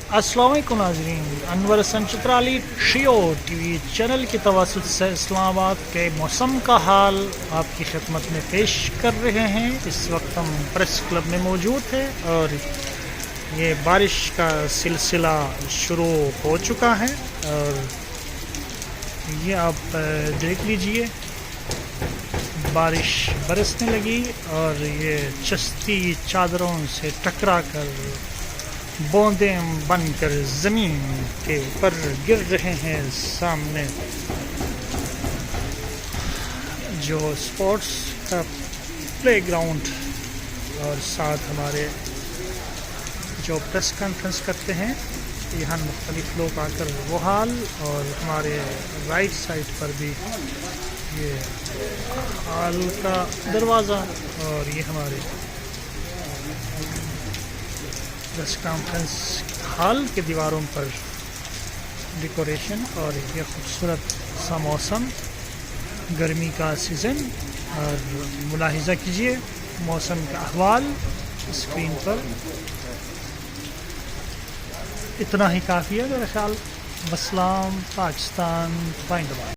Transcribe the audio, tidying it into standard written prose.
अस्सलाम वालेकुम नाज़रीन, अनवर हसन चित्राली शियो टीवी चैनल की तवसत से इस्लामाबाद के मौसम का हाल आपकी खिदमत में पेश कर रहे हैं। इस वक्त हम प्रेस क्लब में मौजूद हैं और ये बारिश का सिलसिला शुरू हो चुका है और ये आप देख लीजिए, बारिश बरसने लगी और ये चश्ती चादरों से टकरा कर बूंदें बनकर ज़मीन के ऊपर गिर रहे हैं। सामने जो स्पोर्ट्स का प्ले ग्राउंड और साथ हमारे जो प्रेस कॉन्फ्रेंस करते हैं, यहाँ मुख्तलिफ लोग आकर वो हाल, और हमारे राइट साइड पर भी ये हाल का दरवाज़ा और ये हमारे प्रेस कॉन्फ्रेंस हॉल के दीवारों पर डेकोरेशन और ये खूबसूरत सा मौसम, गर्मी का सीज़न। और मुलाहिज़ा कीजिए मौसम का अहवाल स्क्रीन पर। इतना ही काफ़ी है मेरा ख्याल। वस्सलाम, पाकिस्तान, जिंदाबाद।